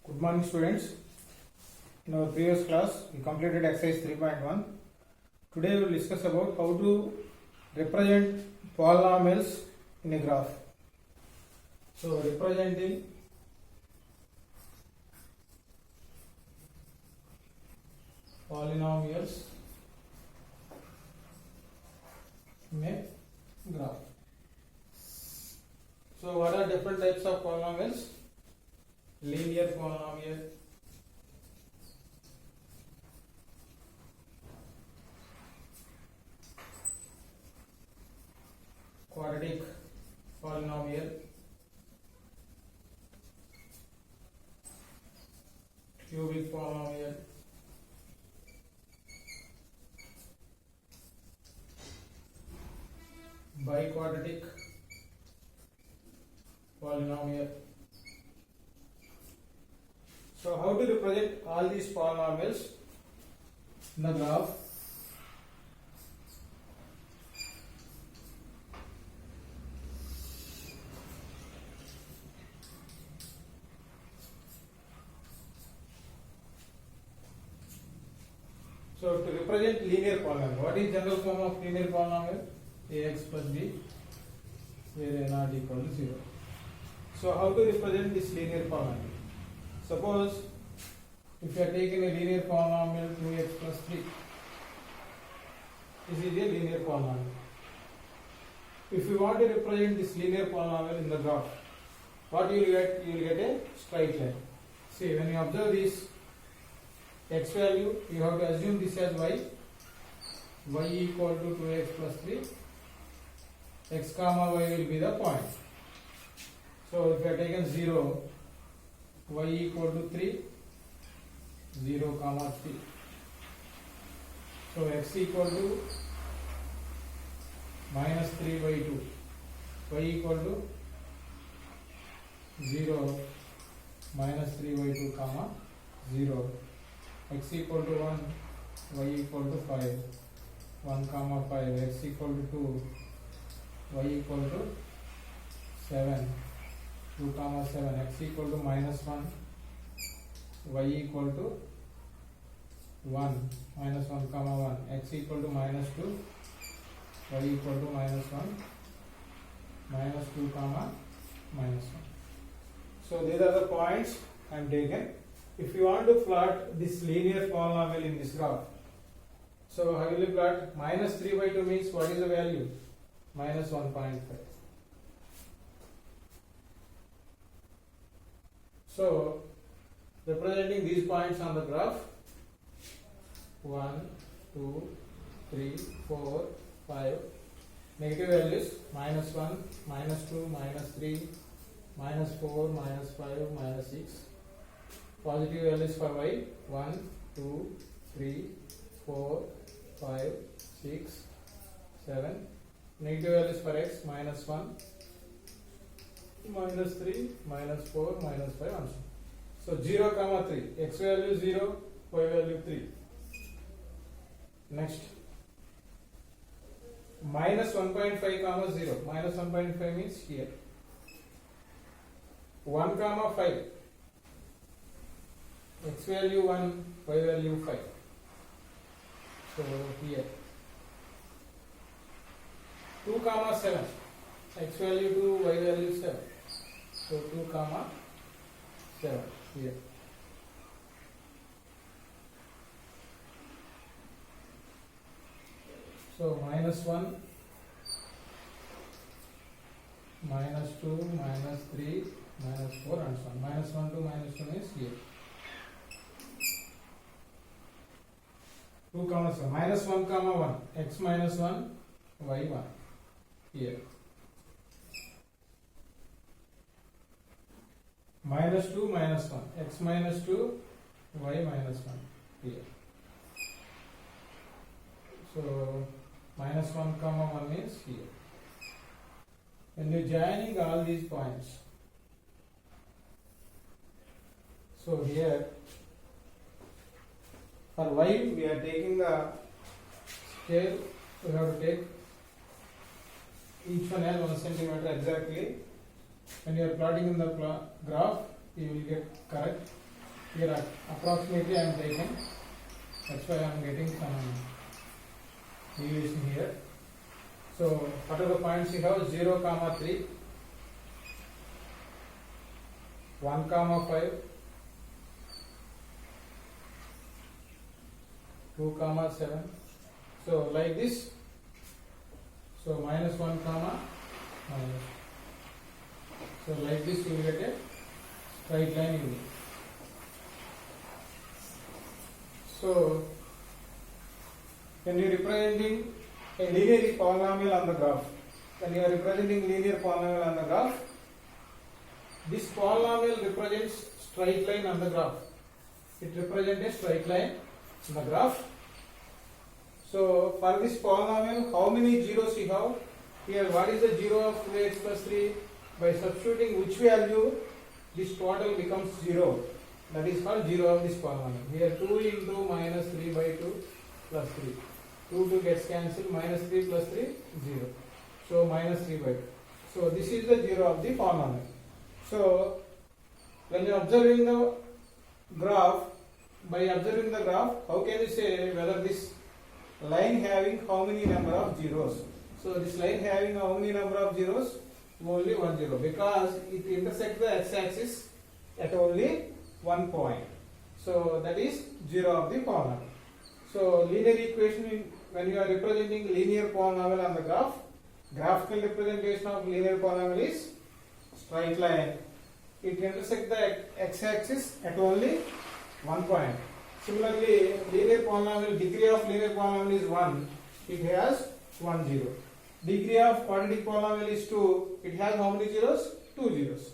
Good morning, students. In our previous class, we completed exercise 3.1. Today, we will discuss about how to represent polynomials in a graph. So, representing polynomials in a graph. So, what are different types of polynomials? Linear polynomial, quadratic polynomial, cubic polynomial, biquadratic polynomial. So how to represent all these polynomials in the graph? So to represent linear polynomial, what is general form of linear polynomial? Ax plus b, where a not equal to 0. So how to represent this linear polynomial? Suppose if you are taking a linear polynomial 2x plus 3, this is a linear polynomial. If you want to represent this linear polynomial in the graph, what you will get? You will get a straight line. See, when you observe this x value, you have to assume this as y equal to 2x plus 3, x comma y will be the point. So if you are taken 0, y equal to 3, 0 comma 3. So x equal to minus 3 by 2, y equal to 0 minus 3 by 2 comma 0, x equal to 1, y equal to 5, 1 comma 5, x equal to 2, y equal to 7, 2 comma 7, x equal to minus 1, y equal to 1, minus 1 comma 1, x equal to minus 2, y equal to minus 1, minus 2 comma minus 1. So these are the points I am taken. If you want to plot this linear polynomial in this graph, so how will you plot? Minus 3 by 2 means what is the value? Minus 1.5. So, representing these points on the graph, 1, 2, 3, 4, 5, negative values, minus 1, minus 2, minus 3, minus 4, minus 5, minus 6, positive values for y, 1, 2, 3, 4, 5, 6, 7, negative values for x, minus 1, minus 3, minus 4, minus 5 and so on. So 0 comma 3, x value 0, y value 3. Next, minus 1.5 comma 0, minus 1.5 means here. 1 comma 5, x value 1, y value 5. So here. 2 comma 7, x value 2, y value 7. So 2 comma 7 here. So minus 1, minus 2, minus 3, minus 4 and so on. Minus 1 to minus 1 is here. 2 comma 7, minus 1 comma 1, x minus 1, y 1 here. Minus 2, minus 1, x minus 2, y minus 1 here. So minus 1 comma 1 is here. When you are joining all these points, so here for y we are taking the scale, we have to take each one as 1 centimeter exactly. When you are plotting in the graph, you will get correct. Here approximately I am taking. That's why I am getting some deviation here. So what are the points we have? 0, 3, 1, 5, 2, 7. So like this. So -1, minus. So like this you will get a straight line in it. So when you are representing a linear polynomial on the graph, this polynomial represents straight line on the graph. It represents a straight line on the graph. So for this polynomial, how many zeros you have? Here, what is the 0 of 2x plus 3? By substituting which value, this total becomes 0. That is called 0 of this polynomial. Here 2 into minus 3 by 2 plus 3. 2 gets cancelled, minus 3 plus 3, 0. So minus 3 by 2. So this is the 0 of the polynomial. So when you are observing the graph, by observing the graph, how can you say whether this line having how many number of zeros? So this line having how many number of zeros? Only 1 zero, because it intersects the x-axis at only 1 point. So that is 0 of the polynomial. So linear equation, when you are representing linear polynomial on the graph, graphical representation of linear polynomial is straight line. It intersects the x-axis at only 1 point. Similarly, linear polynomial, degree of linear polynomial is 1. It has 1 zero. Degree of quadratic polynomial is 2. It has how many zeros? 2 zeros.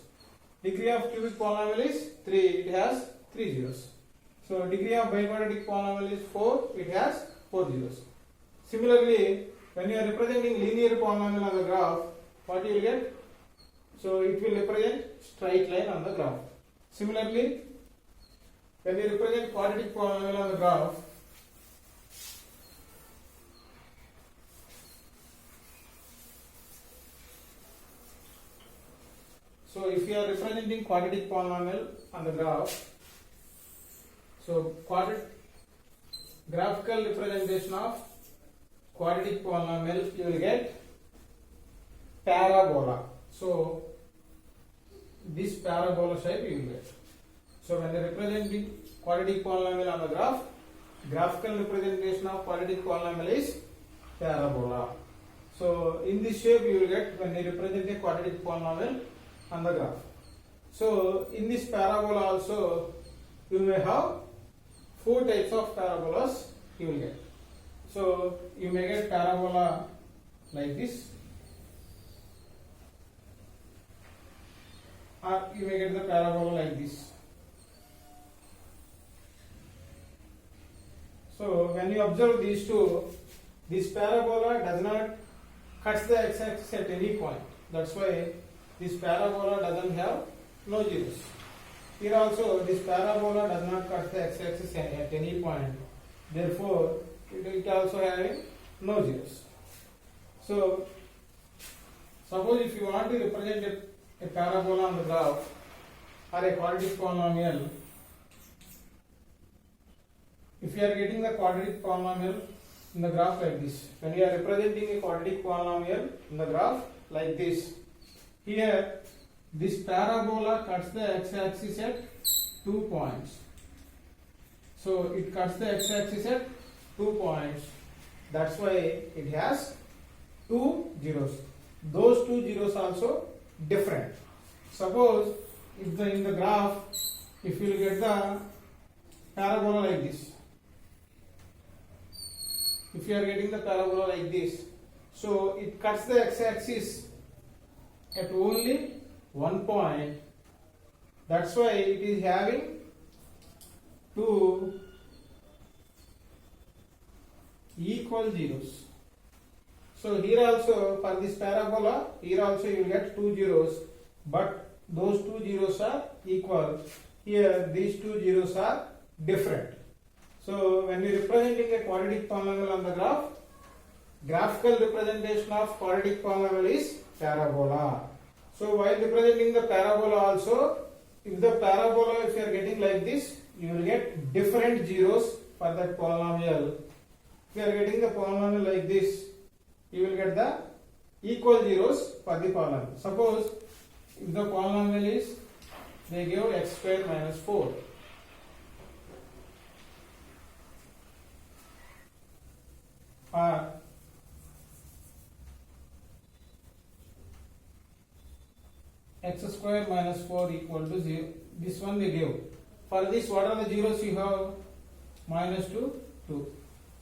Degree of cubic polynomial is 3. It has 3 zeros. So degree of biquadratic polynomial is 4. It has 4 zeros. Similarly, when you are representing linear polynomial on the graph, what you will get? So it will represent straight line on the graph. Similarly, when you represent quadratic polynomial on the graph, so if you are representing quadratic polynomial on the graph, so graphical representation of quadratic polynomial, you will get parabola. So this parabola shape you will get. So when you are representing quadratic polynomial on the graph, graphical representation of quadratic polynomial is parabola. So in this shape you will get when you represent a quadratic polynomial on the graph. So in this parabola also you may have 4 types of parabolas you will get. So you may get parabola like this, or you may get the parabola like this. So when you observe these two, this parabola does not cut the x-axis at any point. That's why this parabola doesn't have no zeros. Here also this parabola does not cut the x-axis at any point. Therefore, it also having no zeros. So suppose if you want to represent a parabola on the graph or a quadratic polynomial, if you are getting the quadratic polynomial in the graph like this, when you are representing a quadratic polynomial in the graph like this, here this parabola cuts the x-axis at 2 points. So it cuts the x-axis at 2 points. That's why it has 2 zeros. Those 2 zeros also different. Suppose if in the graph, if you get the parabola like this, if you are getting the parabola like this, so it cuts the x-axis at only 1 point. That's why it is having 2 equal zeros. So here also for this parabola, here also you will get 2 zeros, but those 2 zeros are equal. Here these 2 zeros are different. So when we are representing a quadratic polynomial on the graph, graphical representation of quadratic polynomial is parabola. So while representing the parabola also, if the parabola, if you are getting like this, you will get different zeros for that polynomial. If you are getting the polynomial like this, you will get the equal zeros for the polynomial. Suppose if the polynomial is, they give x square minus 4. Or x square minus 4 equal to 0. This one they give. For this, what are the zeros you have? Minus 2, 2.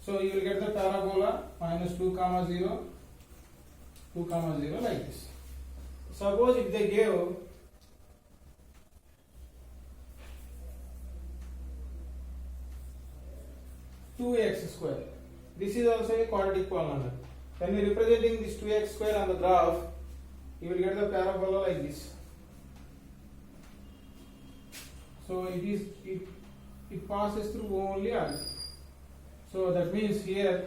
So you will get the parabola minus 2 comma 0, 2 comma 0 like this. Suppose if they give two x square, this is also a quadratic polynomial. When we are representing this 2x square on the graph, you will get the parabola like this. So it passes through only R. So that means here,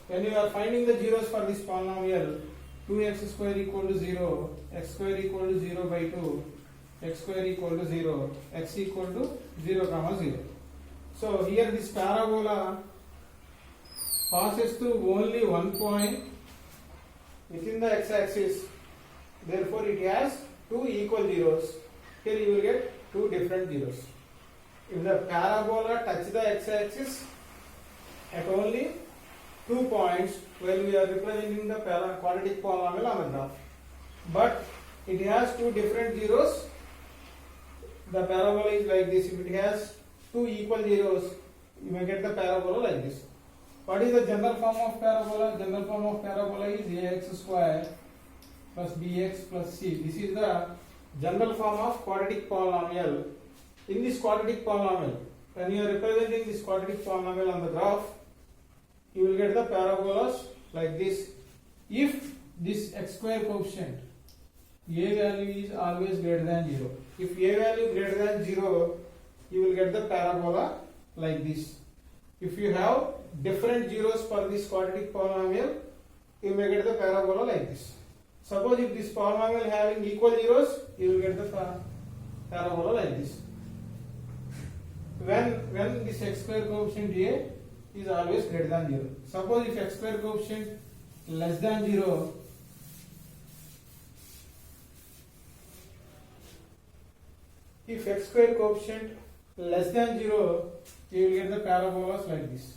when you are finding the zeros for this polynomial, 2x square equal to 0, x square equal to 0 by 2, x square equal to 0, x equal to 0 comma 0. So here this parabola passes through only one point within the x-axis. Therefore, it has two equal zeros. Here you will get two different zeros. If the parabola touches the x-axis at only 2 points, while we are representing the quadratic polynomial on the graph, but it has two different zeros, the parabola is like this. If it has two equal zeros, you may get the parabola like this. What is the general form of parabola? General form of parabola is ax square plus bx plus c. This is the general form of quadratic polynomial. In this quadratic polynomial, when you are representing this quadratic polynomial on the graph, you will get the parabolas like this. If this x square coefficient, a value is always greater than 0. If a value greater than 0, you will get the parabola like this. If you have different zeros for this quadratic polynomial, you may get the parabola like this. Suppose if this polynomial having equal zeros, you will get the parabola like this. When this x square coefficient a is always greater than 0. Suppose if x square coefficient less than 0, if x square coefficient less than 0, you will get the parabolas like this.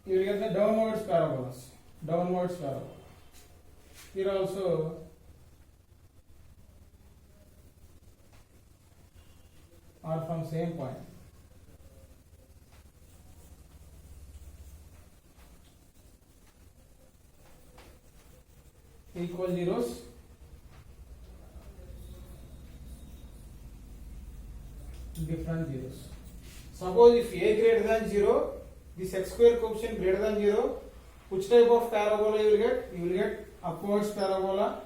You will get the downwards parabolas. Downwards parabola. Here also are from same point. Equal zeros. Different zeros. Suppose if a greater than 0, this x square coefficient greater than 0, which type of parabola you will get? You will get upwards parabola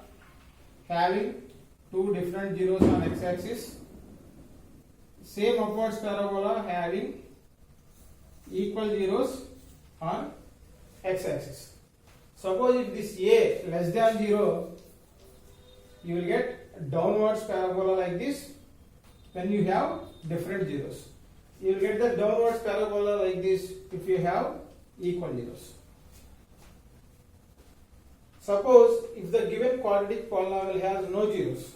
having two different zeros on x-axis. Same upwards parabola having equal zeros on x-axis. Suppose if this a less than 0, you will get downwards parabola like this when you have different zeros. You will get the downwards parabola like this if you have equal zeros. Suppose if the given quadratic polynomial has no zeros.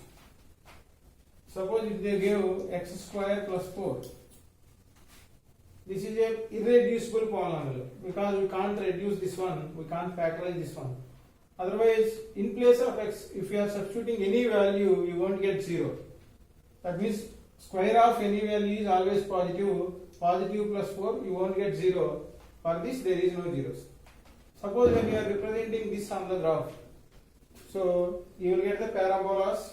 Suppose if they give x square plus 4. This is a irreducible polynomial because we can't reduce this one, we can't factorize this one. Otherwise, in place of x, if you are substituting any value, you won't get 0. That means square of any value is always positive. Positive plus 4, you won't get 0. For this, there is no zeros. Suppose when you are representing this on the graph, so you will get the parabolas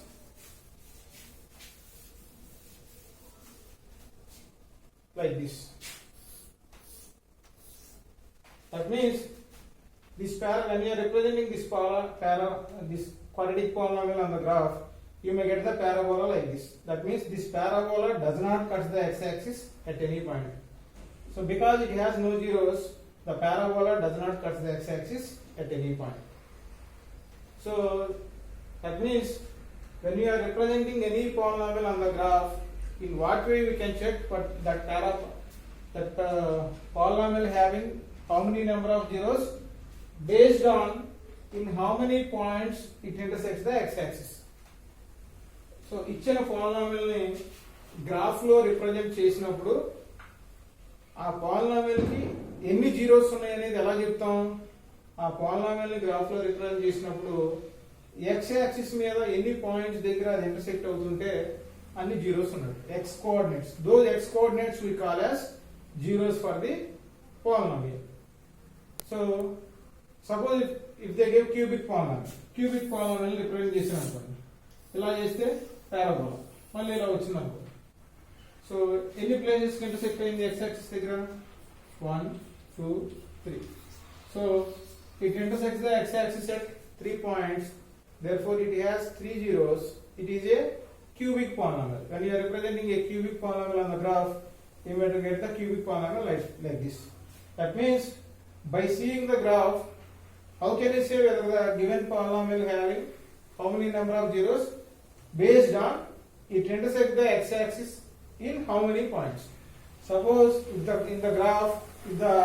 like this. That means this when you are representing this this quadratic polynomial on the graph, you may get the parabola like this. That means this parabola does not cut the x-axis at any point. So because it has no zeros, the parabola does not cut the x-axis at any point. So that means when you are representing any polynomial on the graph, in what way we can check but that polynomial having how many number of zeros based on in how many points it intersects the x-axis. So ఇచ్చిన పాలినామియల్ని గ్రాఫ్లో represent చేసినప్పుడు ఆ పాలినామియల్కి ఎన్ని zeros ఉన్నాయనేది ఎలా చెప్తాం? ఆ పాలినామియల్ని గ్రాఫ్లో రిప్రజెంట్ చేసినప్పుడు ఎక్స్ యాక్సిస్ మీద ఎన్ని పాయింట్స్ దగ్గర అది ఇంటర్సెక్ట్ అవుతుంటే అన్ని జీరోస్ ఉన్నాయి. X coordinates, those x coordinates we call as zeros for the polynomial. So suppose if they give cubic polynomial represent చేసాం అనుకోండి, ఇలా చేస్తే పారాబోలా మళ్ళీ ఇలా వచ్చింది అనుకో. సో ఎన్ని ప్లేసెస్ ఇంటర్సెక్ట్ అయింది ఎక్స్ యాక్సిస్ దగ్గర? 1 2 3. So it intersects the X axis at 3 points, therefore it has 3 zeros. It is a cubic polynomial. When you are representing a cubic polynomial on the graph, you have to get the cubic polynomial like this. That means by seeing the graph, how can you say whether the given polynomial having how many number of zeros? Based on it intersects the x-axis in how many points. Suppose in the graph, if the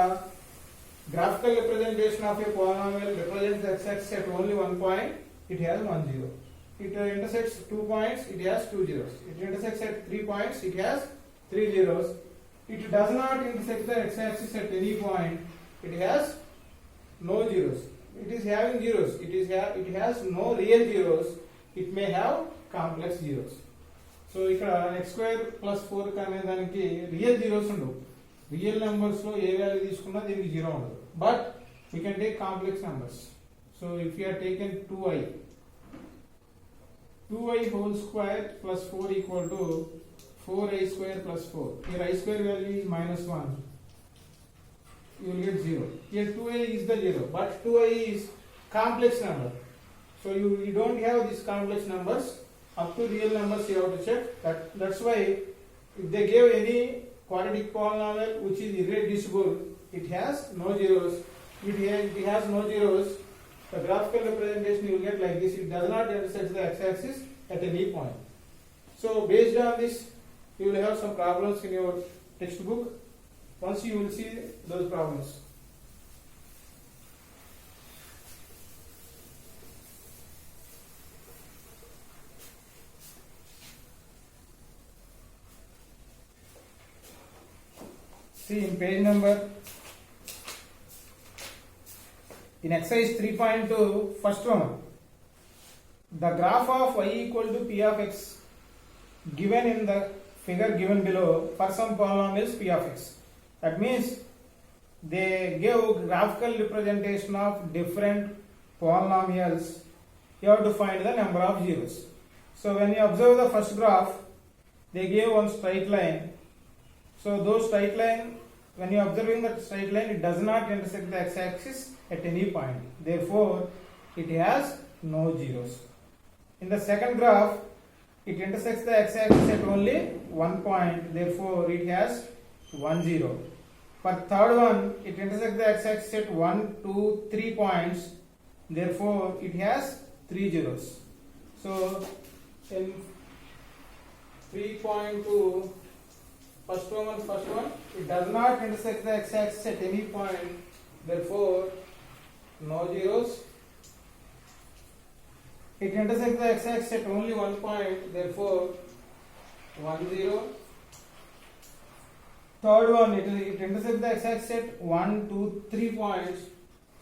graphical representation of a polynomial represents the x-axis at only 1 point, it has 1 zero. It intersects 2 points, it has 2 zeros. It intersects at 3 points, it has 3 zeros. It does not intersect the x-axis at any point, it has no zeros. It is having zeros. It has no real zeros. It may have complex zeros. So ఇక్కడ x square plus 4 అనే దానికి real zeros ఉండవు. Real numbers లో ఏ value తీసుకున్నా దీనికి zero ఉండదు. But we can take complex numbers. So if you are taken 2i whole square plus 4 equal to 4i square plus 4. Here I square value is -1. You will get 0. Here 2i is the 0, but 2i is complex number. So you don't have these complex numbers. Up to real numbers you have to check. That's why if they give any quadratic polynomial which is irreducible, it has no zeros. It has no zeros. The graphical representation you will get like this. It does not intersect the x-axis at any point. So based on this, you will have some problems in your textbook. Once you will see those problems. See in page number, in exercise 3.2, first one, the graph of y equal to p of x given in the figure given below for some polynomials p of x. That means they give graphical representation of different polynomials. You have to find the number of zeros. So when you observe the first graph, they gave one straight line. So those straight line, when you are observing that straight line, it does not intersect the x-axis at any point. Therefore, it has no zeros. In the second graph, it intersects the x-axis at only 1 point. Therefore, it has 1 zero. For third one, it intersects the x-axis at 1, 2, 3 points. Therefore, it has 3 zeros. So, in 3.2, first one, it does not intersect the x-axis at any point. Therefore, no zeros. It intersects the x-axis at only 1 point. Therefore, 1 zero. Third one, it intersects the x-axis at 1, 2, 3 points.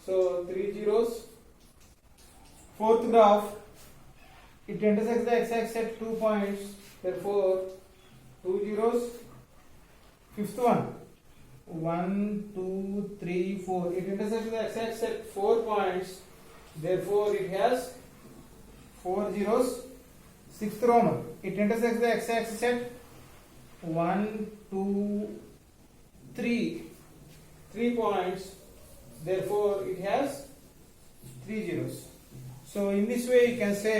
So 3 zeros. Fourth graph, it intersects the x-axis at 2 points. Therefore, 2 zeros. Fifth one, 1, 2, 3, 4. It intersects the x-axis at 4 points. Therefore, it has 4 zeros. Sixth Roman, it intersects the x-axis at 1, 2, 3 points. Therefore, it has 3 zeros. So, in this way, you can say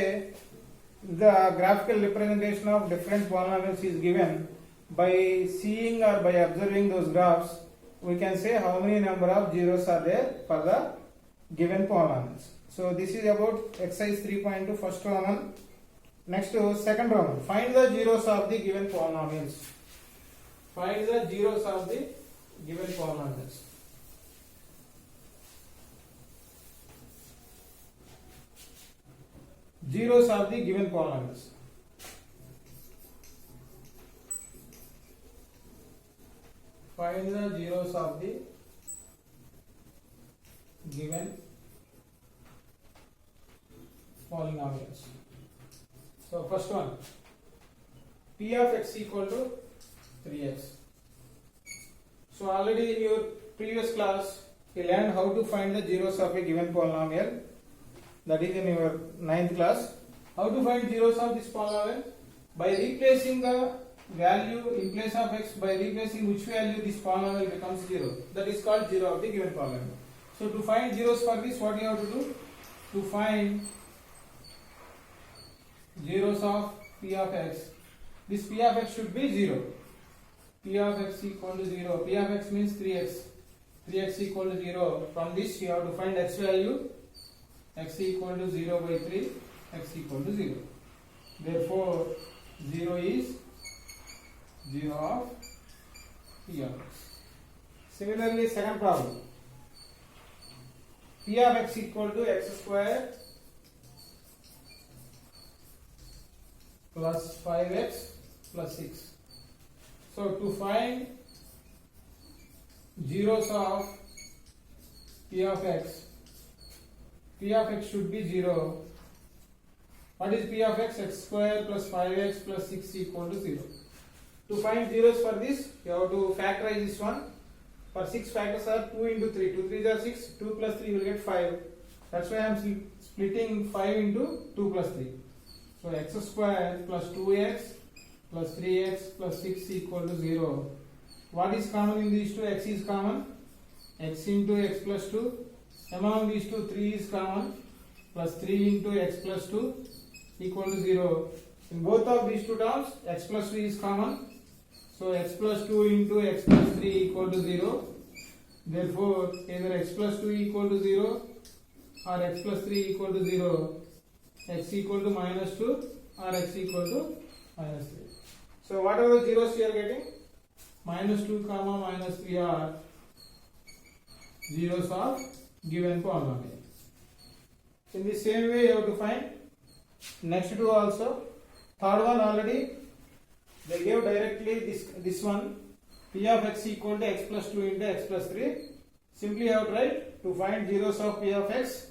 the graphical representation of different polynomials is given by seeing or by observing those graphs. we can say how many number of zeros are there for the given polynomials. So this is about exercise 3.2 first Roman. Next to second Roman. Find the zeros of the given polynomials. Find the zeros of the given polynomials. Zeros of the given polynomials. Find the zeros of the given polynomials. So first one, p of x equal to 3x. So already in your previous class you learned how to find the zeros of a given polynomial. That is in your 9th class. How to find zeros of this polynomial? By replacing the value in place of x, by replacing which value this polynomial becomes 0. That is called zero of the given polynomial. So to find zeros for this, what you have to do? To find zeros of p of x, this p of x should be 0. P of x equal to 0. P of x means 3x. 3x equal to 0. From this you have to find x value. X equal to 0 by 3. X equal to 0. Therefore 0 is 0 of p of x. Similarly, second problem. P of x equal to x square plus 5x plus 6. So to find zeros of p of x should be 0. What is p of x? X square plus 5x plus 6 equal to 0. To find zeros for this, you have to factorize this one. For 6 factors are 2 into 3. 2 3s are 6. 2 plus 3 will get 5. That's why I am splitting 5 into 2 plus 3. So x square plus 2x plus 3x plus 6 equal to 0. What is common in these two? X is common. X into x plus 2. Among these two, 3 is common. Plus 3 into x plus 2 equal to 0. In both of these two terms, x plus 2 is common. So x plus 2 into x plus 3 equal to 0. Therefore, either x plus 2 equal to 0 or x plus 3 equal to 0. X equal to minus 2 or x equal to minus 3. So what are the zeros you are getting? Minus 2 comma minus 3 are zeros of given polynomial. In the same way you have to find next two also. Third one already they gave directly this one, p of x equal to x plus 2 into x plus 3. Simply you have to write to find zeros of p of x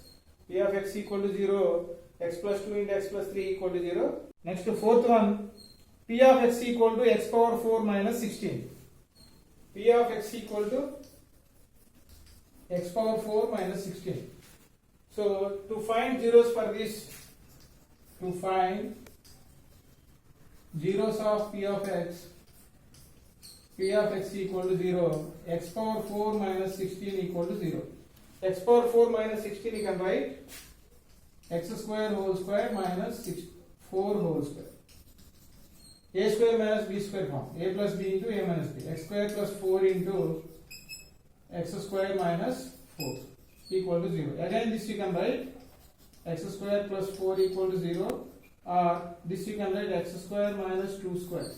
equal to 0, x plus 2 into x plus 3 equal to 0. Next to fourth one, p of x equal to x power 4 minus 16. P of x equal to x power 4 minus 16. So to find zeros for this, to find zeros of p of x equal to 0, x power 4 minus 16 equal to 0. X power 4 minus 16 you can write x square whole square minus 4 whole square. A square minus b square form. A plus b into a minus b. X square plus 4 into x square minus 4 equal to 0. Again this you can write x square plus 4 equal to 0, or this you can write x square minus 2 square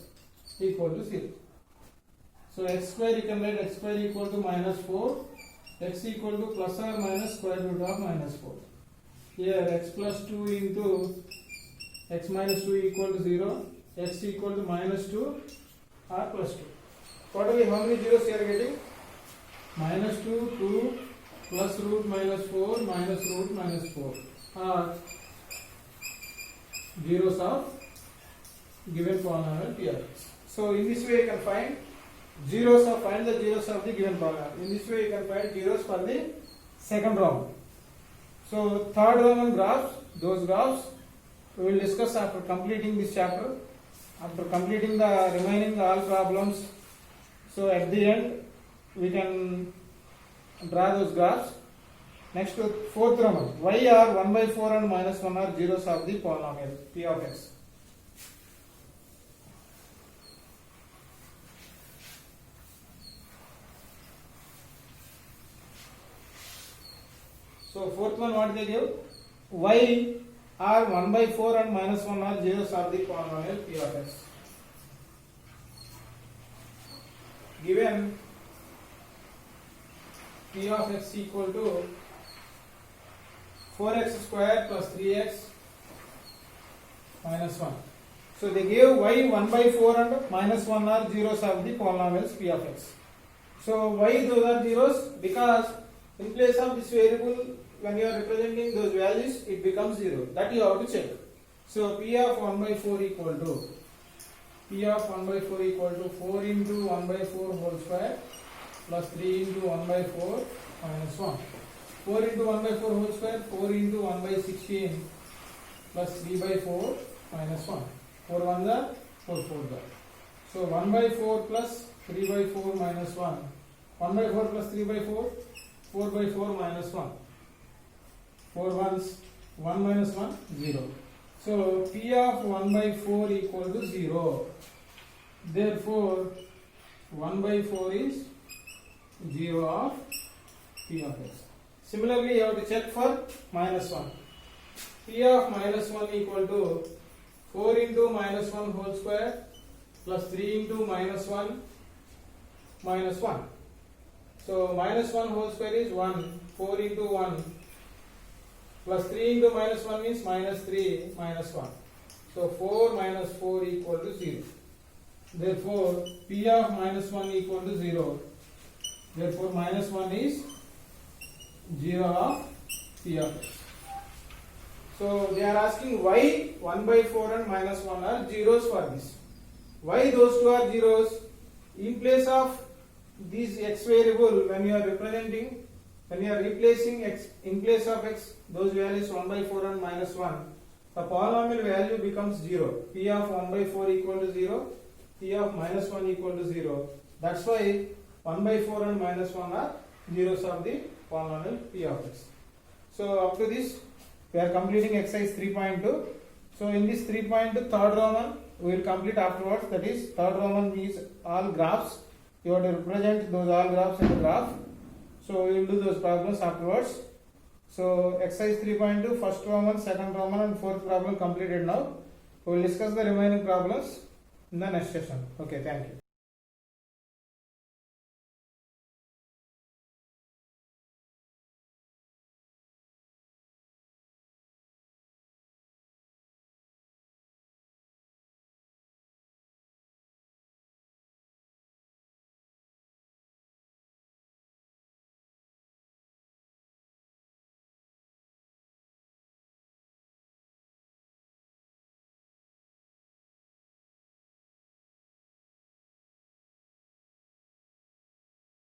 equal to 0. So x square you can write x square equal to minus 4, x equal to plus or minus square root of minus 4. Here x plus 2 into x minus 2 equal to 0, x equal to minus 2 or plus 2. Totally how many zeros you are getting? Minus 2, 2, plus root minus 4, minus root minus 4 are zeros of given polynomial p of x. So in this way you can find find the zeros of the given polynomial. In this way you can find zeros for the second round. So third Roman graphs, those graphs we will discuss after completing this chapter, after completing the remaining all problems. So at the end we can draw those graphs. Next to fourth Roman, y are 1 by 4 and minus 1 are zeros of the polynomial p of x. So fourth one, what they give? Y are 1 by 4 and minus 1 are zeros of the polynomial P of x. Given P of x equal to 4x square plus 3x minus 1. So they gave y 1 by 4 and minus 1 are zeros of the polynomials P of x. So why those are zeros? Because in place of this variable, when you are representing those values, it becomes 0. That you have to check. So P of 1 by 4 equal to 4 into 1 by 4 whole square plus 3 into 1 by 4 minus 1. 4 into 1 by 4 whole square, 4 into 1 by 16 plus 3 by 4 minus 1. 4 1 are 4 4 are. So 1 by 4 plus 3 by 4 minus 1. 1 by 4 plus 3 by 4, 4 by 4 minus 1. 4 ones, 1 minus 1, 0. So P of 1 by 4 equal to 0. Therefore, 1 by 4 is 0 of P of x. Similarly, you have to check for minus 1. P of minus 1 equal to 4 into minus 1 whole square plus 3 into minus 1 minus 1. So minus 1 whole square is 1. 4 into 1 plus 3 into minus 1 means minus 3 minus 1. So 4 minus 4 equal to 0. Therefore, P of minus 1 equal to 0. Therefore, minus 1 is 0 of P of x. So they are asking why 1 by 4 and minus 1 are zeros for this. Why those two are zeros? In place of this x variable, when you are representing, when you are replacing x in place of x, those values 1 by 4 and minus 1, the polynomial value becomes 0. P of 1 by 4 equal to 0, P of minus 1 equal to 0. That's why 1 by 4 and minus 1 are zeros of the polynomial P of x. So up to this, we are completing exercise 3.2. So in this 3.2, third Roman, we will complete afterwards. That is, third Roman means all graphs. You have to represent those all graphs in the graph. So we will do those problems afterwards. So exercise 3.2, first Roman, second Roman and fourth problem completed now. We will discuss the remaining problems in the next session. Okay, thank you.